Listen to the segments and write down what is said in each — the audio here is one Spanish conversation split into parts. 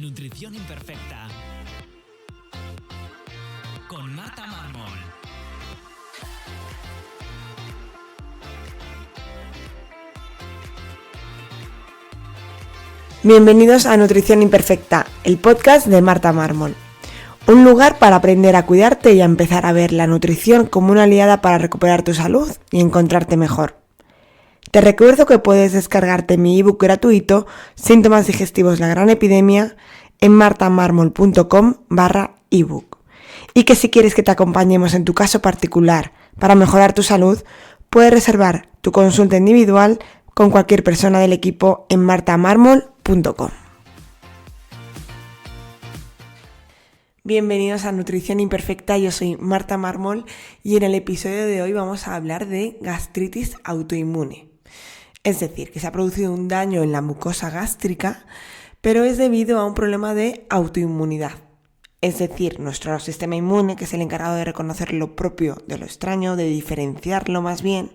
Nutrición Imperfecta con Marta Mármol. Bienvenidos a Nutrición Imperfecta, el podcast de Marta Mármol. Un lugar para aprender a cuidarte y a empezar a ver la nutrición como una aliada para recuperar tu salud y encontrarte mejor. Te recuerdo que puedes descargarte mi ebook gratuito Síntomas digestivos, la gran epidemia en martamarmol.com/ebook. Y que si quieres que te acompañemos en tu caso particular para mejorar tu salud, puedes reservar tu consulta individual con cualquier persona del equipo en martamarmol.com. Bienvenidos a Nutrición Imperfecta, yo soy Marta Mármol y en el episodio de hoy vamos a hablar de gastritis autoinmune. Es decir, que se ha producido un daño en la mucosa gástrica, pero es debido a un problema de autoinmunidad. Es decir, nuestro sistema inmune, que es el encargado de reconocer lo propio de lo extraño, de diferenciarlo más bien,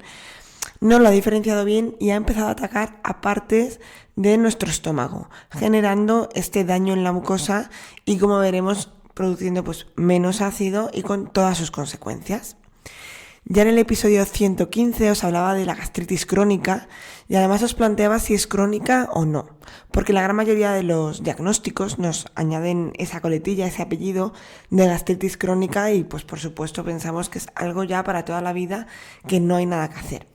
no lo ha diferenciado bien y ha empezado a atacar a partes de nuestro estómago, generando este daño en la mucosa y, como veremos, produciendo menos ácido y con todas sus consecuencias. Ya en el episodio 115 os hablaba de la gastritis crónica y además os planteaba si es crónica o no, porque la gran mayoría de los diagnósticos nos añaden esa coletilla, ese apellido de gastritis crónica y por supuesto pensamos que es algo ya para toda la vida, que no hay nada que hacer.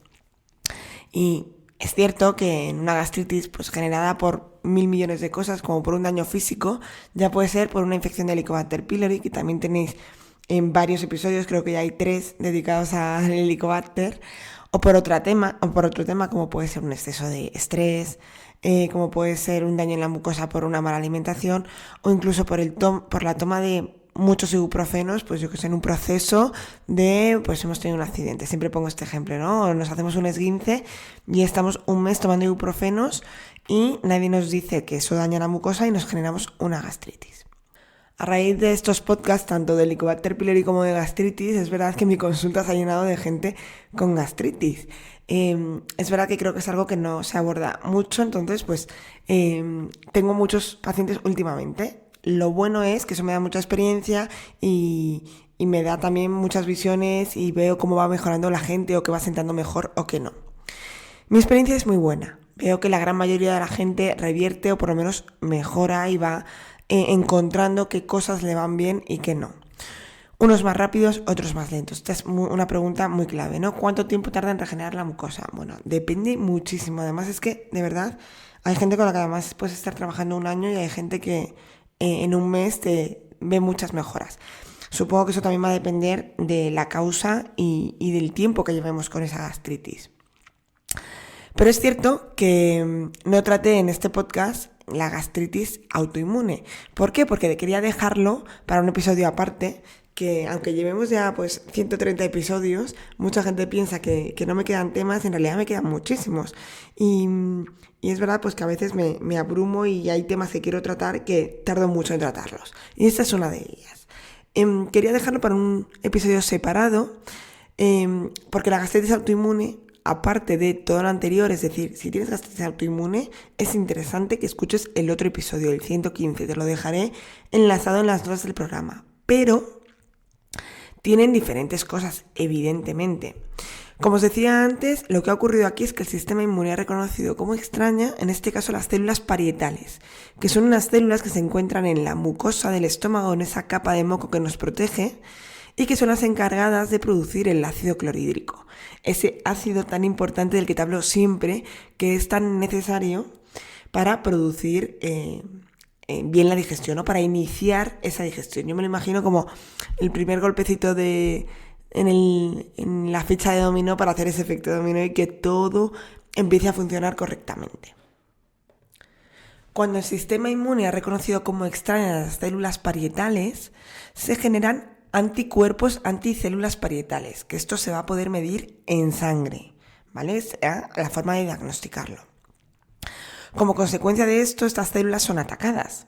Y es cierto que en una gastritis generada por 1000 millones de cosas, como por un daño físico, ya puede ser por una infección de Helicobacter pylori, que también tenéis en varios episodios, creo que ya hay 3 dedicados al Helicobacter, o por otro tema como puede ser un exceso de estrés, como puede ser un daño en la mucosa por una mala alimentación, o incluso por la toma de muchos ibuprofenos, en un proceso de, hemos tenido un accidente. Siempre pongo este ejemplo, ¿no? Nos hacemos un esguince y estamos un mes tomando ibuprofenos y nadie nos dice que eso daña la mucosa y nos generamos una gastritis. A raíz de estos podcasts, tanto de Helicobacter pylori como de gastritis, es verdad que mi consulta se ha llenado de gente con gastritis. Es verdad que creo que es algo que no se aborda mucho, entonces tengo muchos pacientes últimamente. Lo bueno es que eso me da mucha experiencia y me da también muchas visiones y veo cómo va mejorando la gente o que va sentando mejor o que no. Mi experiencia es muy buena. Veo que la gran mayoría de la gente revierte o por lo menos mejora y va encontrando qué cosas le van bien y qué no. Unos más rápidos, otros más lentos. Esta es una pregunta muy clave, ¿no? ¿Cuánto tiempo tarda en regenerar la mucosa? Bueno, depende muchísimo. Además es que, de verdad, hay gente con la que además puedes estar trabajando un año y hay gente que en un mes te ve muchas mejoras. Supongo que eso también va a depender de la causa y del tiempo que llevemos con esa gastritis. Pero es cierto que no traté en este podcast la gastritis autoinmune. ¿Por qué? Porque quería dejarlo para un episodio aparte, que aunque llevemos ya 130 episodios, mucha gente piensa que no me quedan temas, en realidad me quedan muchísimos. Y es verdad que a veces me abrumo y hay temas que quiero tratar que tardo mucho en tratarlos. Y esta es una de ellas. Quería dejarlo para un episodio separado, porque la gastritis autoinmune, aparte de todo lo anterior, es decir, si tienes gastritis autoinmune, es interesante que escuches el otro episodio, el 115. Te lo dejaré enlazado en las notas del programa. Pero tienen diferentes cosas, evidentemente. Como os decía antes, lo que ha ocurrido aquí es que el sistema inmune ha reconocido como extraña, en este caso, las células parietales, que son unas células que se encuentran en la mucosa del estómago, en esa capa de moco que nos protege, y que son las encargadas de producir el ácido clorhídrico. Ese ácido tan importante del que te hablo siempre, que es tan necesario para producir bien la digestión, ¿no? Para iniciar esa digestión. Yo me lo imagino como el primer golpecito en la ficha de dominó para hacer ese efecto dominó y que todo empiece a funcionar correctamente. Cuando el sistema inmune ha reconocido como extrañas las células parietales, se generan anticuerpos anticélulas parietales, que esto se va a poder medir en sangre, ¿vale? Es la forma de diagnosticarlo. Como consecuencia de esto, estas células son atacadas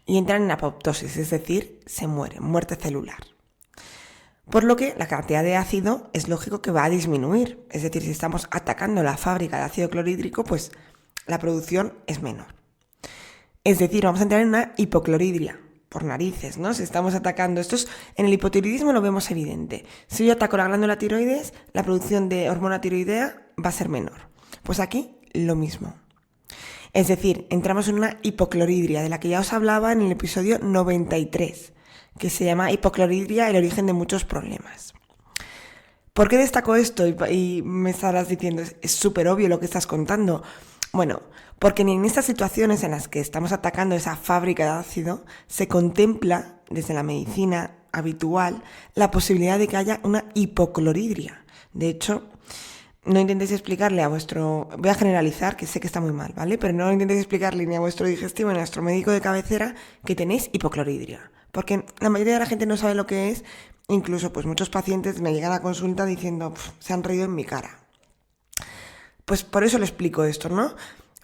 y entran en apoptosis, es decir, se mueren, muerte celular. Por lo que la cantidad de ácido es lógico que va a disminuir, es decir, si estamos atacando la fábrica de ácido clorhídrico, la producción es menor. Es decir, vamos a entrar en una hipocloridria, por narices, ¿no? Si estamos atacando estos, en el hipotiroidismo lo vemos evidente. Si yo ataco la glándula tiroides, la producción de hormona tiroidea va a ser menor. Pues aquí lo mismo. Es decir, entramos en una hipocloridria, de la que ya os hablaba en el episodio 93, que se llama hipocloridria, el origen de muchos problemas. ¿Por qué destaco esto? Y me estarás diciendo, es súper obvio lo que estás contando. Bueno, porque ni en estas situaciones en las que estamos atacando esa fábrica de ácido, se contempla, desde la medicina habitual, la posibilidad de que haya una hipocloridria. De hecho, no intentéis explicarle a vuestro... Voy a generalizar, que sé que está muy mal, ¿vale? Pero no intentéis explicarle ni a vuestro digestivo ni a vuestro médico de cabecera que tenéis hipocloridria. Porque la mayoría de la gente no sabe lo que es. Incluso pues muchos pacientes me llegan a consulta diciendo, se han reído en mi cara. Pues por eso le explico esto, ¿no?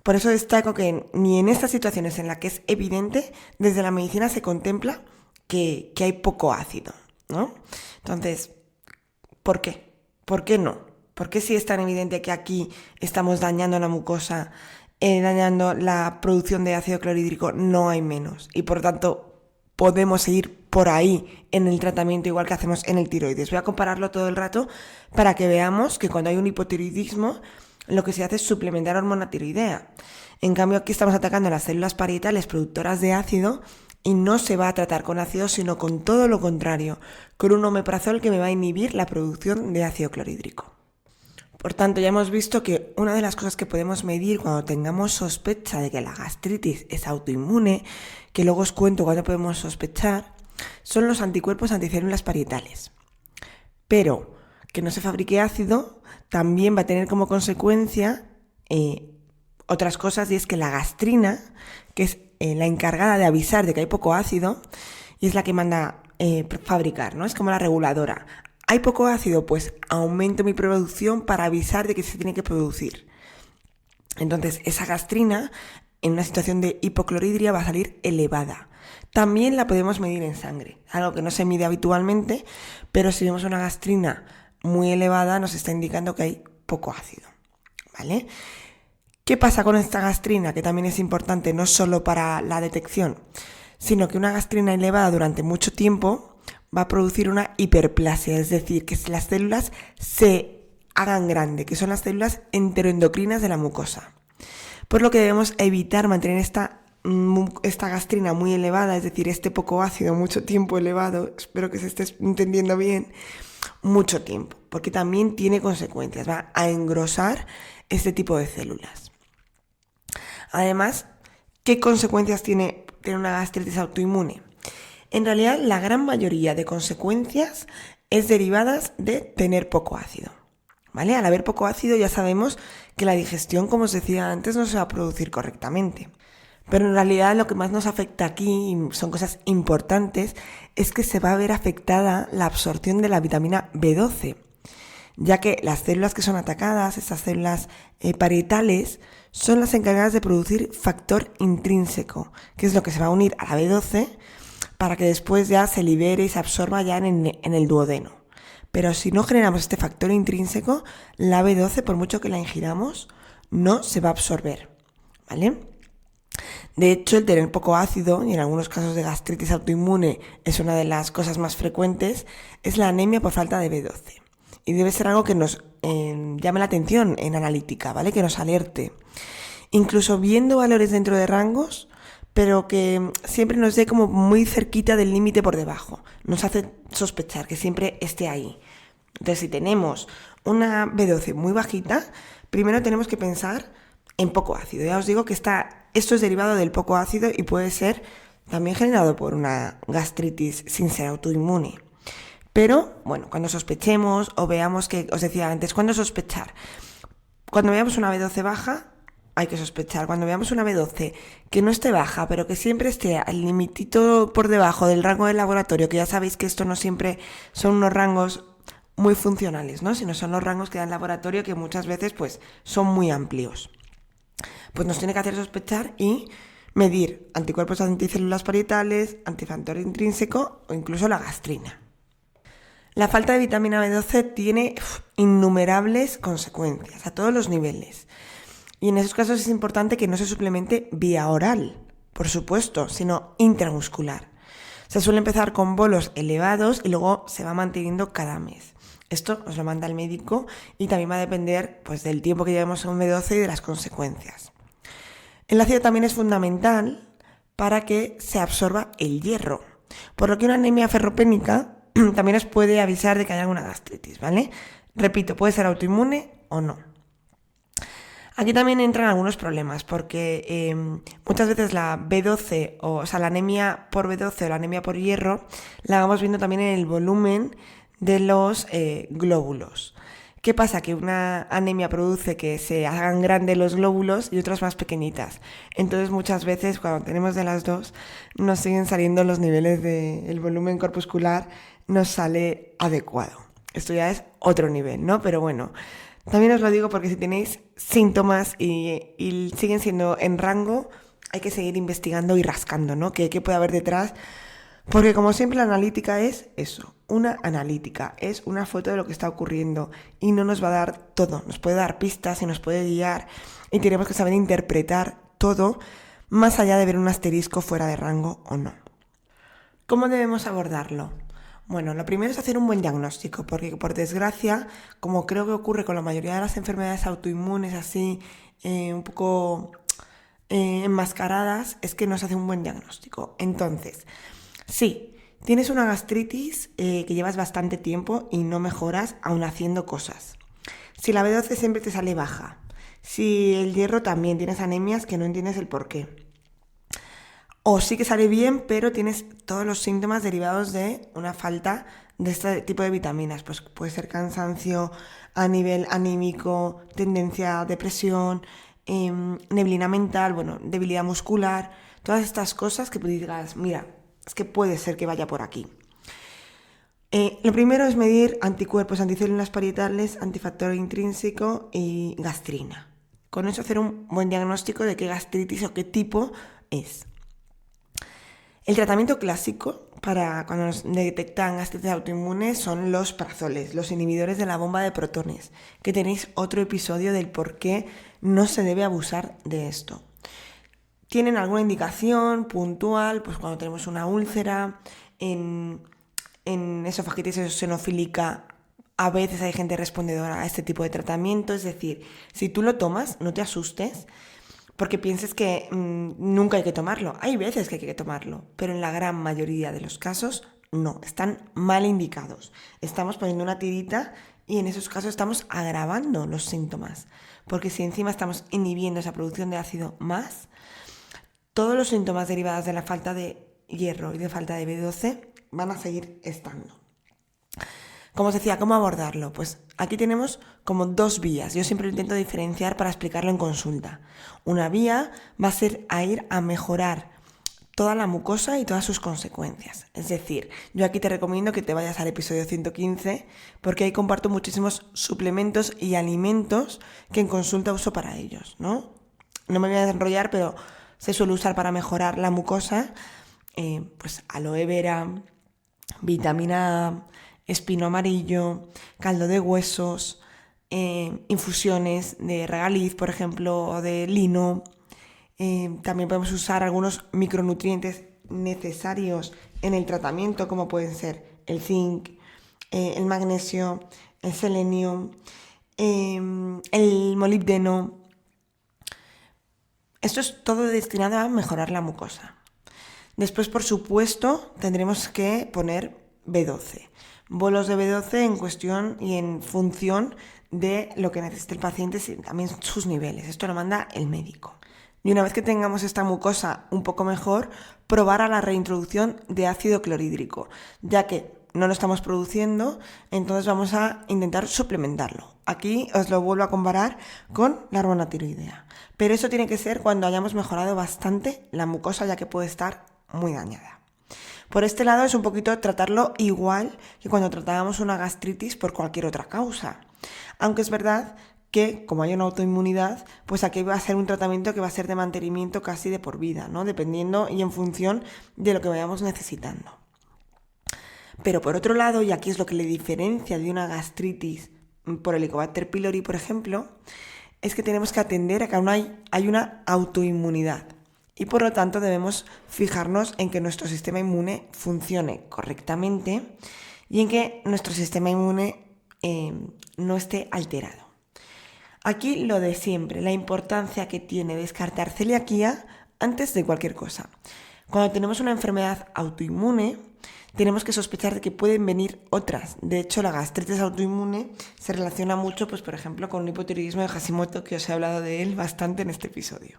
Por eso destaco que ni en estas situaciones en las que es evidente, desde la medicina se contempla que hay poco ácido, ¿no? Entonces, ¿por qué? ¿Por qué no? ¿Por qué si es tan evidente que aquí estamos dañando la mucosa, dañando la producción de ácido clorhídrico, no hay menos? Y por tanto, podemos seguir por ahí en el tratamiento igual que hacemos en el tiroides. Voy a compararlo todo el rato para que veamos que cuando hay un hipotiroidismo, lo que se hace es suplementar hormona tiroidea. En cambio, aquí estamos atacando las células parietales productoras de ácido y no se va a tratar con ácido, sino con todo lo contrario, con un omeprazol que me va a inhibir la producción de ácido clorhídrico. Por tanto, ya hemos visto que una de las cosas que podemos medir cuando tengamos sospecha de que la gastritis es autoinmune, que luego os cuento cuándo podemos sospechar, son los anticuerpos anticélulas parietales. Pero que no se fabrique ácido también va a tener como consecuencia otras cosas, y es que la gastrina, que es la encargada de avisar de que hay poco ácido, y es la que manda fabricar, ¿no? Es como la reguladora. ¿Hay poco ácido? Pues aumento mi producción para avisar de que se tiene que producir. Entonces, esa gastrina, en una situación de hipocloridria, va a salir elevada. También la podemos medir en sangre, algo que no se mide habitualmente, pero si vemos una gastrina muy elevada, nos está indicando que hay poco ácido, ¿vale? ¿Qué pasa con esta gastrina? Que también es importante no solo para la detección, sino que una gastrina elevada durante mucho tiempo va a producir una hiperplasia, es decir, que las células se hagan grande, que son las células enteroendocrinas de la mucosa. Por lo que debemos evitar mantener esta gastrina muy elevada, es decir, este poco ácido mucho tiempo elevado, espero que se esté entendiendo bien, mucho tiempo, porque también tiene consecuencias, va a engrosar este tipo de células. Además, ¿qué consecuencias tiene una gastritis autoinmune? En realidad, la gran mayoría de consecuencias es derivadas de tener poco ácido, ¿vale? Al haber poco ácido ya sabemos que la digestión, como os decía antes, no se va a producir correctamente. Pero en realidad lo que más nos afecta aquí, y son cosas importantes, es que se va a ver afectada la absorción de la vitamina B12, ya que las células que son atacadas, estas células parietales, son las encargadas de producir factor intrínseco, que es lo que se va a unir a la B12 para que después ya se libere y se absorba ya en el duodeno. Pero si no generamos este factor intrínseco, la B12, por mucho que la ingiramos, no se va a absorber, ¿vale? De hecho, el tener poco ácido, y en algunos casos de gastritis autoinmune es una de las cosas más frecuentes, es la anemia por falta de B12. Y debe ser algo que nos llame la atención en analítica, ¿vale? Que nos alerte. Incluso viendo valores dentro de rangos, pero que siempre nos dé como muy cerquita del límite por debajo. Nos hace sospechar que siempre esté ahí. Entonces, si tenemos una B12 muy bajita, primero tenemos que pensar en poco ácido. Ya os digo que esto es derivado del poco ácido y puede ser también generado por una gastritis sin ser autoinmune. Pero, bueno, cuando sospechemos o veamos que, os decía antes, ¿cuándo sospechar? Cuando veamos una B12 baja, hay que sospechar. Cuando veamos una B12 que no esté baja, pero que siempre esté al limitito por debajo del rango del laboratorio, que ya sabéis que esto no siempre son unos rangos muy funcionales, ¿no? Sino son los rangos que da el laboratorio, que muchas veces pues son muy amplios. Pues nos tiene que hacer sospechar y medir anticuerpos anticélulas parietales, antifactor intrínseco o incluso la gastrina. La falta de vitamina B12 tiene innumerables consecuencias a todos los niveles. Y en esos casos es importante que no se suplemente vía oral, por supuesto, sino intramuscular. Se suele empezar con bolos elevados y luego se va manteniendo cada mes. Esto os lo manda el médico y también va a depender pues, del tiempo que llevemos en B12 y de las consecuencias. El ácido también es fundamental para que se absorba el hierro, por lo que una anemia ferropénica también os puede avisar de que hay alguna gastritis, ¿vale? Repito, puede ser autoinmune o no. Aquí también entran algunos problemas porque muchas veces la B12, o sea, la anemia por B12 o la anemia por hierro, la vamos viendo también en el volumen de los glóbulos. ¿Qué pasa? Que una anemia produce que se hagan grandes los glóbulos y otras más pequeñitas. Entonces muchas veces cuando tenemos de las dos nos siguen saliendo los niveles del volumen corpuscular, nos sale adecuado. Esto ya es otro nivel, ¿no? Pero bueno, también os lo digo porque si tenéis síntomas y siguen siendo en rango, hay que seguir investigando y rascando, ¿no? ¿Qué puede haber detrás? Porque como siempre la analítica es eso, una analítica, es una foto de lo que está ocurriendo y no nos va a dar todo, nos puede dar pistas y nos puede guiar y tenemos que saber interpretar todo más allá de ver un asterisco fuera de rango o no. ¿Cómo debemos abordarlo? Bueno, lo primero es hacer un buen diagnóstico, porque por desgracia, como creo que ocurre con la mayoría de las enfermedades autoinmunes así, un poco enmascaradas, es que no se hace un buen diagnóstico. Entonces, sí, tienes una gastritis que llevas bastante tiempo y no mejoras aún haciendo cosas. Si la B12 siempre te sale baja, si el hierro también, tienes anemias que no entiendes el porqué. O sí que sale bien, pero tienes todos los síntomas derivados de una falta de este tipo de vitaminas. Pues puede ser cansancio a nivel anímico, tendencia a depresión, neblina mental, debilidad muscular, todas estas cosas que digas, mira, es que puede ser que vaya por aquí. Lo primero es medir anticuerpos, anticélulas parietales, antifactor intrínseco y gastrina. Con eso hacer un buen diagnóstico de qué gastritis o qué tipo es. El tratamiento clásico para cuando nos detectan gastritis autoinmunes son los prazoles, los inhibidores de la bomba de protones, que tenéis otro episodio del por qué no se debe abusar de esto. Tienen alguna indicación puntual, pues cuando tenemos una úlcera, en esofagitis eosinofílica, a veces hay gente respondedora a este tipo de tratamiento, es decir, si tú lo tomas, no te asustes, porque pienses que nunca hay que tomarlo. Hay veces que hay que tomarlo, pero en la gran mayoría de los casos no, están mal indicados. Estamos poniendo una tirita y en esos casos estamos agravando los síntomas, porque si encima estamos inhibiendo esa producción de ácido más, todos los síntomas derivados de la falta de hierro y de falta de B12 van a seguir estando. Como os decía, ¿cómo abordarlo? Pues aquí tenemos como dos vías. Yo siempre lo intento diferenciar para explicarlo en consulta. Una vía va a ser a ir a mejorar toda la mucosa y todas sus consecuencias. Es decir, yo aquí te recomiendo que te vayas al episodio 115 porque ahí comparto muchísimos suplementos y alimentos que en consulta uso para ellos, ¿no? No me voy a enrollar, pero se suele usar para mejorar la mucosa, pues aloe vera, vitamina A, espino amarillo, caldo de huesos, infusiones de regaliz, por ejemplo, o de lino. También podemos usar algunos micronutrientes necesarios en el tratamiento, como pueden ser el zinc, el magnesio, el selenio, el molibdeno. Esto es todo destinado a mejorar la mucosa. Después, por supuesto, tendremos que poner B12. Bolos de B12 en cuestión y en función de lo que necesite el paciente y también sus niveles. Esto lo manda el médico. Y una vez que tengamos esta mucosa un poco mejor, probar a la reintroducción de ácido clorhídrico, ya que no lo estamos produciendo, entonces vamos a intentar suplementarlo. Aquí os lo vuelvo a comparar con la hormona tiroidea. Pero eso tiene que ser cuando hayamos mejorado bastante la mucosa, ya que puede estar muy dañada. Por este lado es un poquito tratarlo igual que cuando tratábamos una gastritis por cualquier otra causa. Aunque es verdad que, como hay una autoinmunidad, pues aquí va a ser un tratamiento que va a ser de mantenimiento casi de por vida, ¿no? Dependiendo y en función de lo que vayamos necesitando. Pero por otro lado, y aquí es lo que le diferencia de una gastritis por Helicobacter pylori, por ejemplo, es que tenemos que atender a que aún hay una autoinmunidad. y por lo tanto debemos fijarnos en que nuestro sistema inmune funcione correctamente y en que nuestro sistema inmune no esté alterado. Aquí lo de siempre, la importancia que tiene descartar celiaquía antes de cualquier cosa. Cuando tenemos una enfermedad autoinmune, tenemos que sospechar de que pueden venir otras. De hecho, la gastritis autoinmune se relaciona mucho, pues, por ejemplo, con el hipotiroidismo de Hashimoto, que os he hablado de él bastante en este episodio.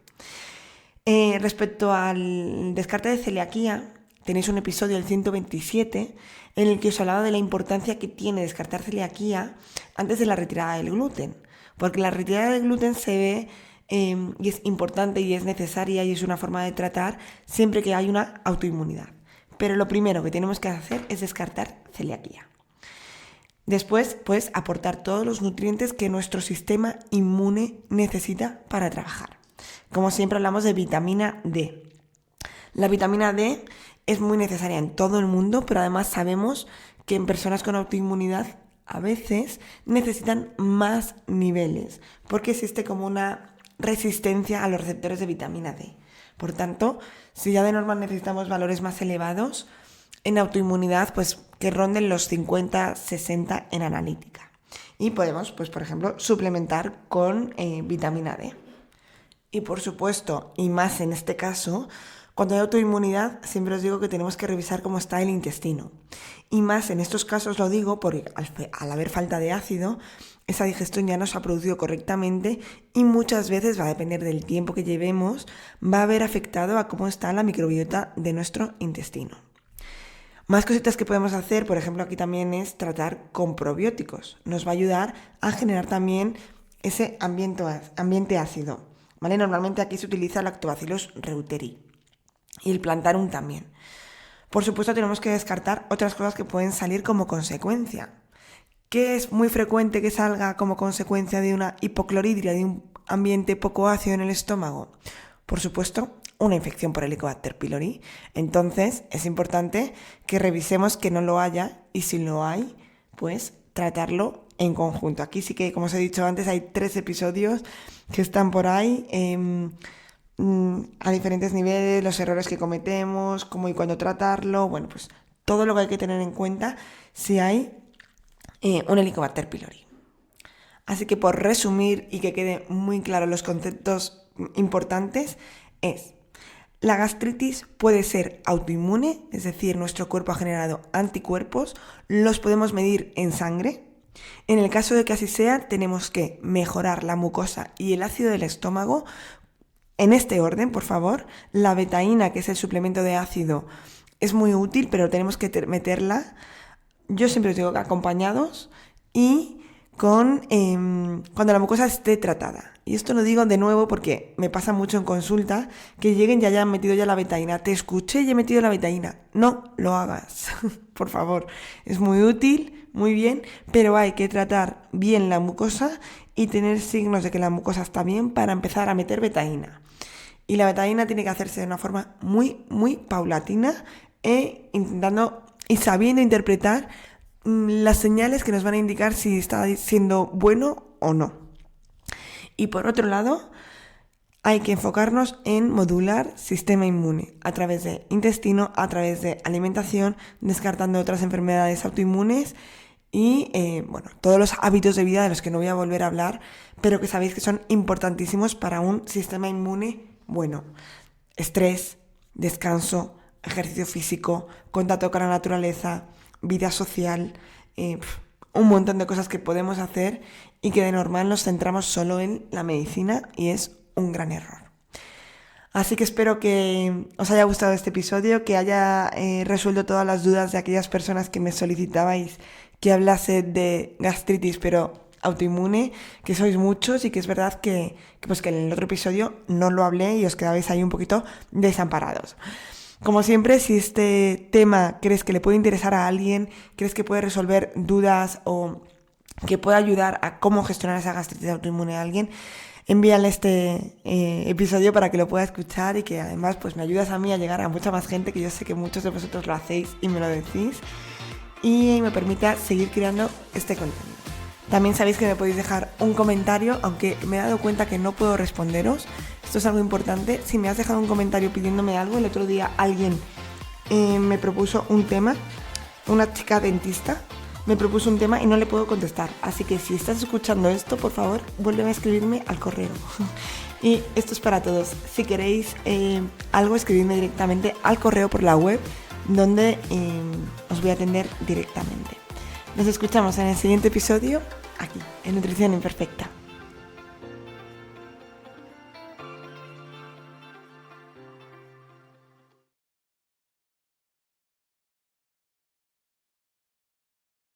Respecto al descarte de celiaquía, tenéis un episodio, el 127, en el que os hablaba de la importancia que tiene descartar celiaquía antes de la retirada del gluten. Porque la retirada del gluten se ve y es importante y es necesaria y es una forma de tratar siempre que hay una autoinmunidad. Pero lo primero que tenemos que hacer es descartar celiaquía. Después, pues, aportar todos los nutrientes que nuestro sistema inmune necesita para trabajar. Como siempre hablamos de vitamina D. La vitamina D es muy necesaria en todo el mundo, pero además sabemos que en personas con autoinmunidad a veces necesitan más niveles, porque existe como una resistencia a los receptores de vitamina D. Por tanto, si ya de normal necesitamos valores más elevados, en autoinmunidad, pues que ronden los 50-60 en analítica. Y podemos, pues por ejemplo, suplementar con vitamina D. Y por supuesto, y más en este caso, cuando hay autoinmunidad, siempre os digo que tenemos que revisar cómo está el intestino. Y más en estos casos lo digo porque al haber falta de ácido, esa digestión ya no se ha producido correctamente y muchas veces va a depender del tiempo que llevemos, va a haber afectado a cómo está la microbiota de nuestro intestino. Más cositas que podemos hacer, por ejemplo, aquí también es tratar con probióticos. Nos va a ayudar a generar también ese ambiente ácido, ¿vale? Normalmente aquí se utiliza Lactobacillus reuteri. Y el Plantarum también. Por supuesto, tenemos que descartar otras cosas que pueden salir como consecuencia. ¿Qué es muy frecuente que salga como consecuencia de una hipocloridria, de un ambiente poco ácido en el estómago? Por supuesto, una infección por Helicobacter pylori. Entonces, es importante que revisemos que no lo haya y si lo hay, pues tratarlo en conjunto. Aquí sí que, como os he dicho antes, hay 3 episodios que están por ahí a diferentes niveles, los errores que cometemos, cómo y cuándo tratarlo, bueno, pues todo lo que hay que tener en cuenta si hay un Helicobacter pylori. Así que por resumir y que quede muy claro los conceptos importantes es: la gastritis puede ser autoinmune, es decir, nuestro cuerpo ha generado anticuerpos, los podemos medir en sangre. En el caso de que así sea, tenemos que mejorar la mucosa y el ácido del estómago. En este orden, por favor, la betaína, que es el suplemento de ácido, es muy útil, pero tenemos que meterla, yo siempre os digo que acompañados y cuando la mucosa esté tratada. Y esto lo digo de nuevo porque me pasa mucho en consulta que lleguen y hayan metido ya la betaína. Te escuché y he metido la betaína. No lo hagas, por favor. Es muy útil, muy bien, pero hay que tratar bien la mucosa y tener signos de que la mucosa está bien para empezar a meter betaína. Y la betaína tiene que hacerse de una forma muy, muy paulatina intentando y sabiendo interpretar las señales que nos van a indicar si está siendo bueno o no. Y por otro lado, hay que enfocarnos en modular sistema inmune a través de intestino, a través de alimentación, descartando otras enfermedades autoinmunes y todos los hábitos de vida de los que no voy a volver a hablar, pero que sabéis que son importantísimos para un sistema inmune bueno. Estrés, descanso, ejercicio físico, contacto con la naturaleza, vida social, un montón de cosas que podemos hacer y que de normal nos centramos solo en la medicina y es un gran error. Así que espero que os haya gustado este episodio, que haya resuelto todas las dudas de aquellas personas que me solicitabais que hablase de gastritis, pero autoinmune, que sois muchos y que es verdad que en el otro episodio no lo hablé y os quedabais ahí un poquito desamparados. Como siempre, si este tema crees que le puede interesar a alguien, crees que puede resolver dudas o que pueda ayudar a cómo gestionar esa gastritis autoinmune a alguien, envíale este episodio para que lo pueda escuchar y que además pues me ayudas a mí a llegar a mucha más gente, que yo sé que muchos de vosotros lo hacéis y me lo decís, y me permita seguir creando este contenido. También sabéis que me podéis dejar un comentario, aunque me he dado cuenta que no puedo responderos. esto es algo importante. Si me has dejado un comentario pidiéndome algo, el otro día alguien me propuso un tema, una chica dentista me propuso un tema y no le puedo contestar. Así que si estás escuchando esto, por favor, vuélveme a escribirme al correo. Y esto es para todos. Si queréis algo, escribidme directamente al correo por la web, donde os voy a atender directamente. Nos escuchamos en el siguiente episodio, aquí, en Nutrición Imperfecta.